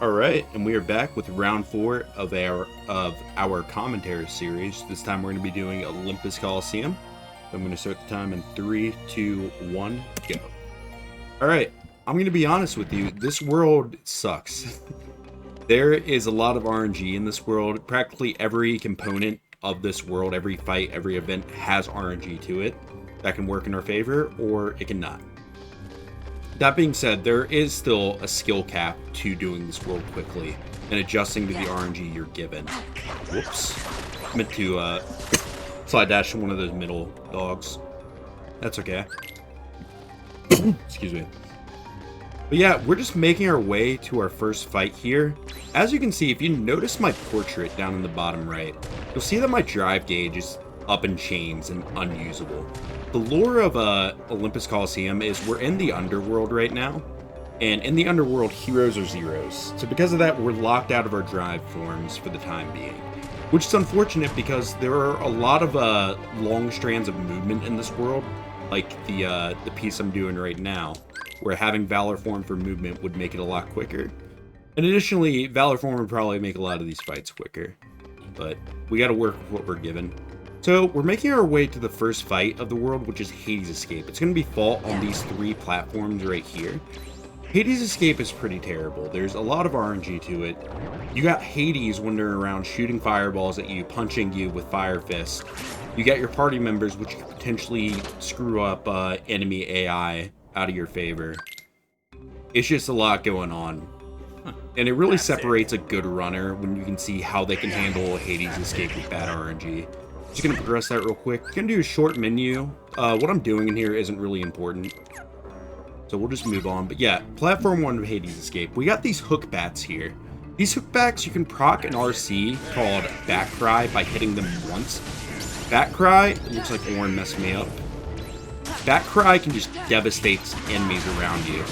Alright, and we are back with round 4 of our commentary series. This time we're going to be doing Olympus Colosseum. I'm going to start the time in 3, 2, 1, go. Alright, I'm going to be honest with you, this world sucks. There is a lot of RNG in this world. Practically every component of this world, every fight, every event has RNG to it. That can work in our favor, or it cannot. That being said, there is still a skill cap to doing this world quickly and adjusting to the RNG you're given. Whoops. I meant to slide dash to one of those middle dogs. That's okay. Excuse me. But yeah, we're just making our way to our first fight here. As you can see, if you notice my portrait down in the bottom right, you'll see that my drive gauge is up in chains and unusable. The lore of Olympus Colosseum is we're in the underworld right now, and in the underworld, heroes are zeros. So because of that, we're locked out of our drive forms for the time being, which is unfortunate because there are a lot of long strands of movement in this world, like the piece I'm doing right now, where having Valor form for movement would make it a lot quicker. And additionally, Valor form would probably make a lot of these fights quicker, but we got to work with what we're given. So, we're making our way to the first fight of the world, which is Hades Escape. It's going to be fought on these 3 platforms right here. Hades Escape is pretty terrible. There's a lot of RNG to it. You got Hades wandering around shooting fireballs at you, punching you with Fire Fist. You got your party members, which could potentially screw up enemy AI out of your favor. It's just a lot going on. And it really separates a good runner when you can see how they can handle Hades Escape with bad RNG. Just gonna progress that real quick. Gonna do a short menu. What I'm doing in here isn't really important, so we'll just move on. But yeah, platform 1 of Hades Escape. We got these hook bats here. These hook bats, you can proc an RC called Bat Cry by hitting them once. Bat Cry, it looks like Orin messed me up. Bat Cry can just devastate enemies around you,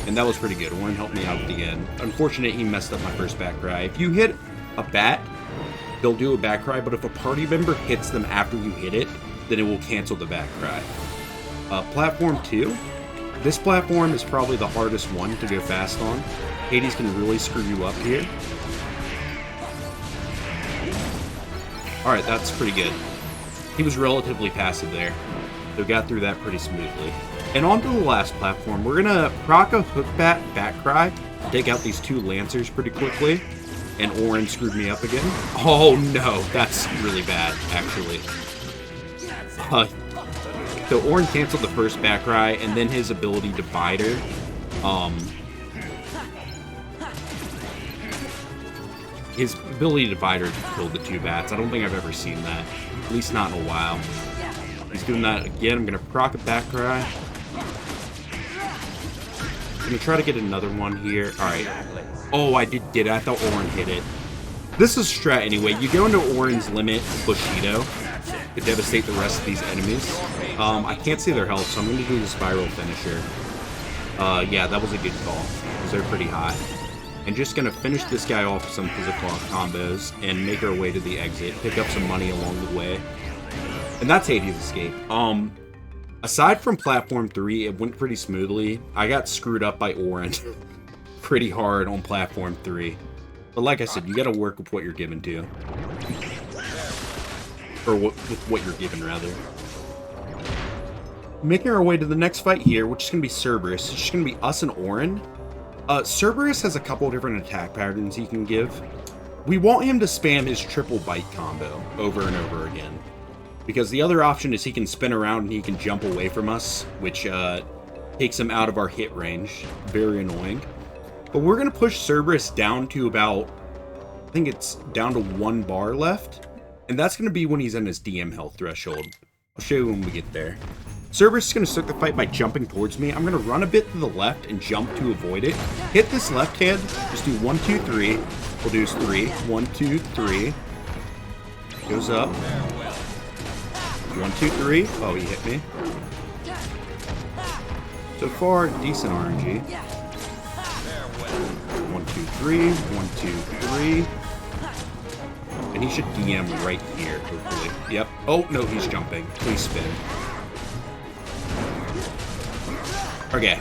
and that was pretty good. Orin helped me out at the end. Unfortunate he messed up my first Bat Cry. If you hit a bat, they'll do a Bat Cry, but if a party member hits them after you hit it, then it will cancel the Bat Cry. Platform 2. This platform is probably the hardest one to go fast on. Hades can really screw you up here. Alright, that's pretty good. He was relatively passive there, so got through that pretty smoothly. And on to the last platform. We're going to proc a hook bat Cry, take out these 2 Lancers pretty quickly. And Orin screwed me up again. Oh no, that's really bad, actually. So Orin canceled the first Bat Cry, and then his ability Divider. His ability Divider killed the 2 bats. I don't think I've ever seen that. At least not in a while. He's doing that again. I'm going to proc a Bat Cry. I'm going to try to get another one here. Alright. Oh, I did get it. I thought Orin hit it. This is strat anyway. You go into Orin's limit, Bushido, to devastate the rest of these enemies. I can't see their health, so I'm going to do the Spiral Finisher. Yeah, that was a good call, because they're pretty high. And just going to finish this guy off with some physical combos and make our way to the exit, pick up some money along the way. And that's Hades Escape. Aside from Platform 3, it went pretty smoothly. I got screwed up by Orin pretty hard on Platform 3. But like I said, you gotta work with what you're given to. Or with what you're given, rather. Making our way to the next fight here, which is gonna be Cerberus. It's just gonna be us and Orin. Cerberus has a couple different attack patterns he can give. We want him to spam his triple bite combo over and over again, because the other option is he can spin around and he can jump away from us, which takes him out of our hit range. Very annoying. But we're going to push Cerberus down to about, I think it's down to 1 bar left. And that's going to be when he's in his DM health threshold. I'll show you when we get there. Cerberus is going to start the fight by jumping towards me. I'm going to run a bit to the left and jump to avoid it. Hit this left hand. Just do 1, 2, 3. We'll do 3. 1, 2, 3. Goes up. 1, 2, 3. Oh, he hit me. So far, decent RNG. 1, 2, 3. 1, 2, 3. And he should DM right here, hopefully. Yep. Oh, no, he's jumping. Please spin. Okay.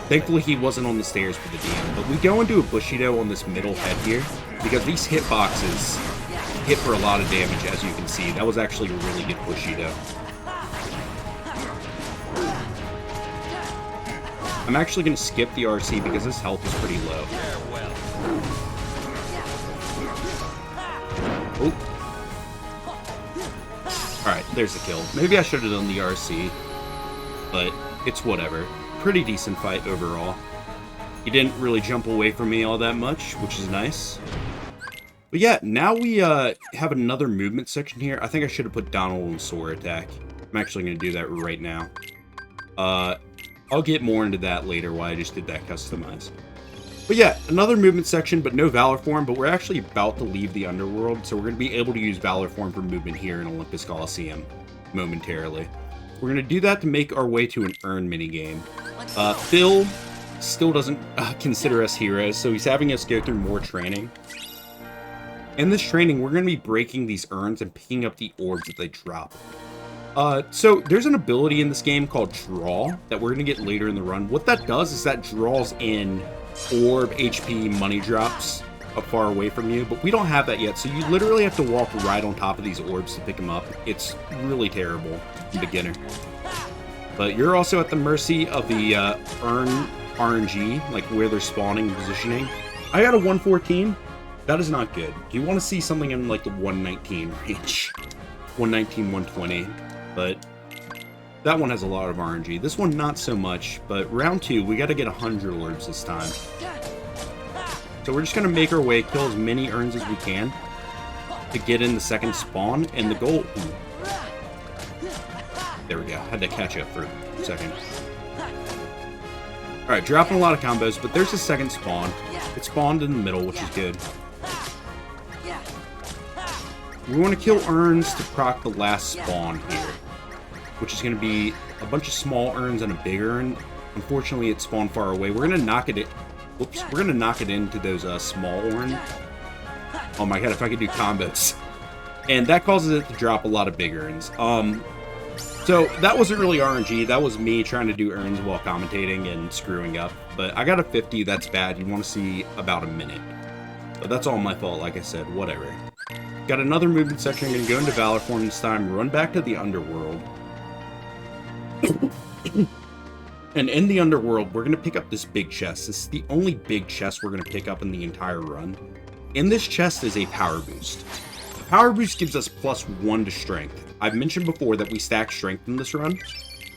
Thankfully, he wasn't on the stairs for the DM, but we go into a Bushido on this middle head here, because these hitboxes hit for a lot of damage, as you can see. That was actually a really good Bushido. I'm actually going to skip the RC because his health is pretty low. Oh. Alright, there's the kill. Maybe I should have done the RC, but it's whatever. Pretty decent fight overall. He didn't really jump away from me all that much, which is nice. But yeah, now we have another movement section here. I think I should have put Donald on Sora attack. I'm actually going to do that right now. I'll get more into that later, why I just did that customize. But yeah, another movement section, but no Valor Form, but we're actually about to leave the Underworld, so we're going to be able to use Valor Form for movement here in Olympus Colosseum momentarily. We're going to do that to make our way to an Earn minigame. Phil still doesn't consider us heroes, so he's having us go through more training. In this training, we're going to be breaking these urns and picking up the orbs that they drop. So there's an ability in this game called Draw that we're going to get later in the run. What that does is that draws in orb, HP, money drops up far away from you, but we don't have that yet, so you literally have to walk right on top of these orbs to pick them up. It's really terrible, beginner. But you're also at the mercy of the Earn RNG, like where they're spawning and positioning. I got a 114. That is not good. You want to see something in like the 119 range. 119, 120. But that one has a lot of RNG. This one, not so much. But round 2, we got to get 100 orbs this time. So we're just going to make our way, kill as many urns as we can to get in the second spawn. And the goal... Ooh. There we go. Had to catch up for a second. Alright, dropping a lot of combos, but there's the second spawn. It spawned in the middle, which is good. We want to kill urns to proc the last spawn here, which is going to be a bunch of small urns and a big urn. Unfortunately, it spawned far away. We're going to knock it in. Whoops. We're going to knock it into those small urns. Oh my god, if I could do combos. And that causes it to drop a lot of big urns. So that wasn't really RNG. That was me trying to do urns while commentating and screwing up. But I got a 50. That's bad. You want to see about a minute. But that's all my fault, like I said. Whatever. Got another movement section. I'm going to go into Valor Form this time. Run back to the Underworld. And in the Underworld, we're going to pick up this big chest. This is the only big chest we're going to pick up in the entire run. In this chest is a power boost. The power boost gives us +1 to strength. I've mentioned before that we stack strength in this run.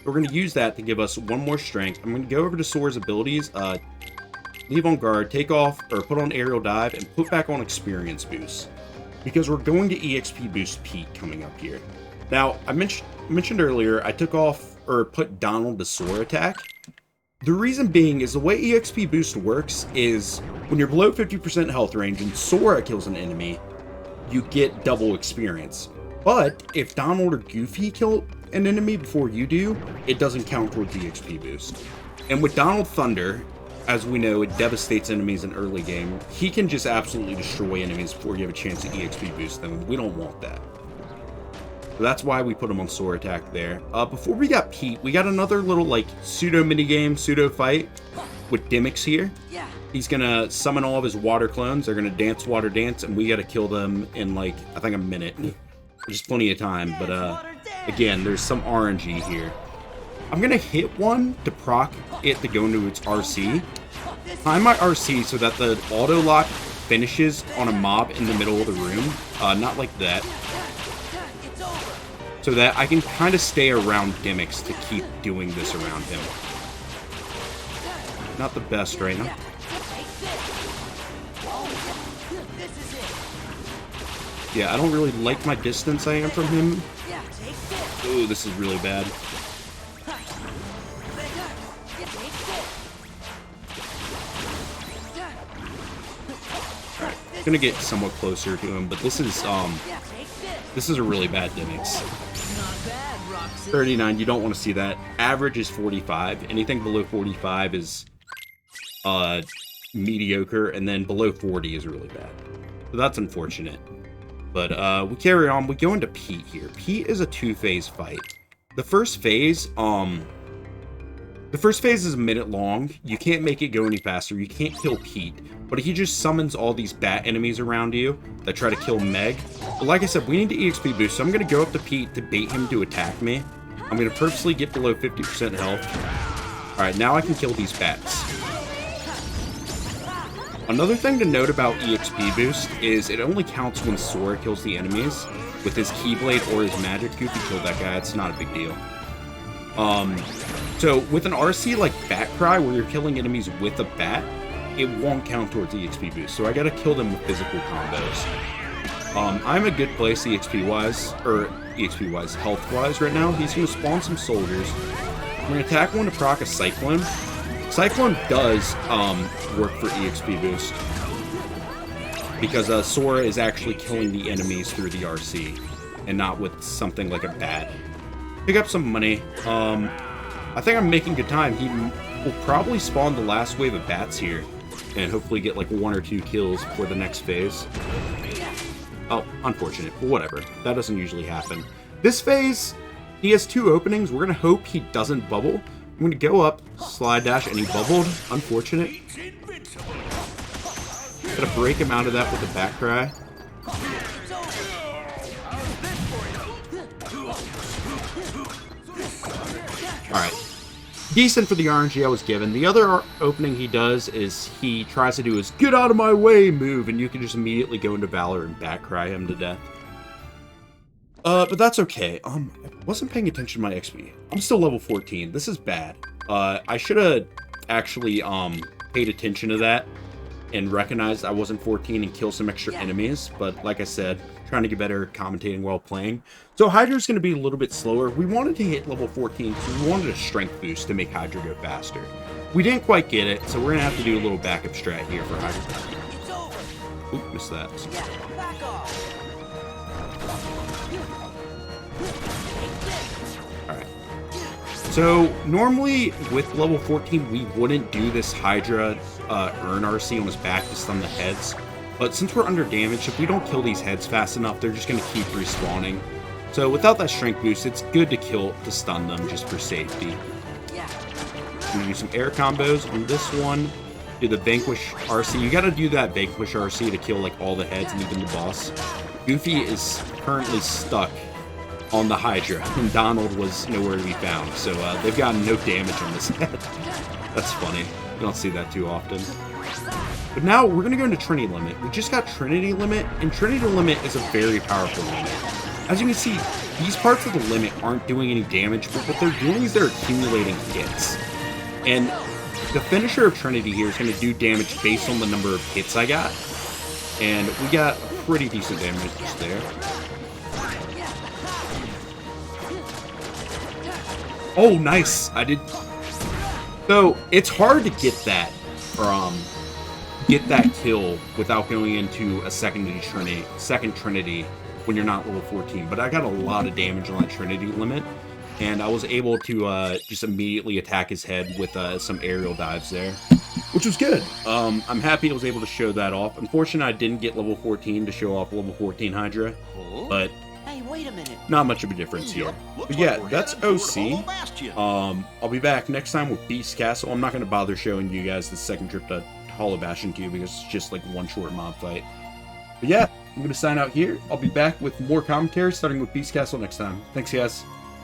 We're going to use that to give us 1 more strength. I'm going to go over to Sora's abilities. Leave on guard, take off, or put on aerial dive, and put back on experience boost. Because we're going to EXP boost Pete coming up here. Now, I mentioned earlier, I took off, or put Donald to Sora attack. The reason being is the way EXP boost works is when you're below 50% health range and Sora kills an enemy, you get double experience. But if Donald or Goofy kill an enemy before you do, it doesn't count towards the EXP boost. And with Donald Thunder, as we know, it devastates enemies in early game. He can just absolutely destroy enemies before you have a chance to EXP boost them. We don't want that. So that's why we put him on Sora attack there. Before we got Pete, we got another little like pseudo minigame, pseudo fight with Dimmix here. He's gonna summon all of his water clones. They're gonna dance water dance, and we gotta kill them in like, I think, a minute. There's plenty of time, but again, there's some RNG here. I'm gonna hit one to proc it to go into its RC. Time my RC so that the auto lock finishes on a mob in the middle of the room. Not like that. So that I can kind of stay around Dimmix to keep doing this around him. Not the best right now. Yeah, I don't really like my distance I am from him. Ooh, this is really bad. Gonna get somewhat closer to him, but this is a really bad Dimmix. 39, you don't want to see that. Average is 45. Anything below 45 is mediocre, and then below 40 is really bad. So that's unfortunate. But we carry on. We go into Pete here. Pete is a 2-phase fight. The first phase, The first phase is a minute long. You can't make it go any faster. You can't kill Pete, but he just summons all these bat enemies around you that try to kill Meg. But like I said, we need to EXP boost, so I'm going to go up to Pete to bait him to attack me. I'm going to purposely get below 50% health. Alright, now I can kill these bats. Another thing to note about EXP boost is it only counts when Sora kills the enemies with his Keyblade or his magic. Goofy killed that guy, it's not a big deal. So with an RC like Bat Cry, where you're killing enemies with a bat, it won't count towards EXP boost, so I gotta kill them with physical combos. I'm a good place EXP-wise, health-wise right now. He's gonna spawn some soldiers. I'm gonna attack one to proc a Cyclone. Cyclone does work for EXP boost, because Sora is actually killing the enemies through the RC, and not with something like a bat. Pick up some money. I think I'm making good time. He will probably spawn the last wave of bats here, and hopefully get like 1 or 2 kills before the next phase. Oh, unfortunate, but whatever. That doesn't usually happen. This phase, he has 2 openings. We're gonna hope he doesn't bubble. I'm gonna go up, slide dash, and he bubbled. Unfortunate. Gotta break him out of that with a Bat Cry. Alright. Decent for the RNG I was given. The other opening he does is he tries to do his "get out of my way" move, and you can just immediately go into Valor and Bat Cry him to death. But that's okay. I wasn't paying attention to my XP. I'm still level 14. This is bad. I should have actually, paid attention to that and recognized I wasn't 14 and kill some extra enemies, but like I said, trying to get better at commentating while playing. So Hydra's going to be a little bit slower. We wanted to hit level 14, so we wanted a strength boost to make Hydra go faster. We didn't quite get it, so we're going to have to do a little backup strat here for Hydra. Oop, missed that. Alright. So, normally with level 14, we wouldn't do this Hydra Urn RC on his back to stun the heads. But since we're under damage, if we don't kill these heads fast enough, they're just going to keep respawning. So without that strength boost, it's good to stun them just for safety. I'm going to do some air combos on this one. Do the Vanquish RC. You got to do that Vanquish RC to kill like all the heads and even the boss. Goofy is currently stuck on the Hydra, and Donald was nowhere to be found. So they've gotten no damage on this head. That's funny. You don't see that too often. But now we're going to go into Trinity Limit. We just got Trinity Limit, and Trinity Limit is a very powerful limit. As you can see, these parts of the limit aren't doing any damage, but what they're doing is they're accumulating hits. And the finisher of Trinity here is going to do damage based on the number of hits I got. And we got a pretty decent damage just there. Oh, nice! I did... So, it's hard to get that kill without going into a second Trinity when you're not level 14. But I got a lot of damage on that Trinity limit, and I was able to just immediately attack his head with some aerial dives there, which was good. I'm happy I was able to show that off. Unfortunately, I didn't get level 14 to show off level 14 Hydra, but hey, wait a minute. Not much of a difference here. But yeah, that's OC. I'll be back next time with Beast Castle. I'm not going to bother showing you guys the second trip to Hollow Bastion 2 because it's just like one short mob fight. But yeah, I'm going to sign out here. I'll be back with more commentary starting with Beast Castle next time. Thanks, guys.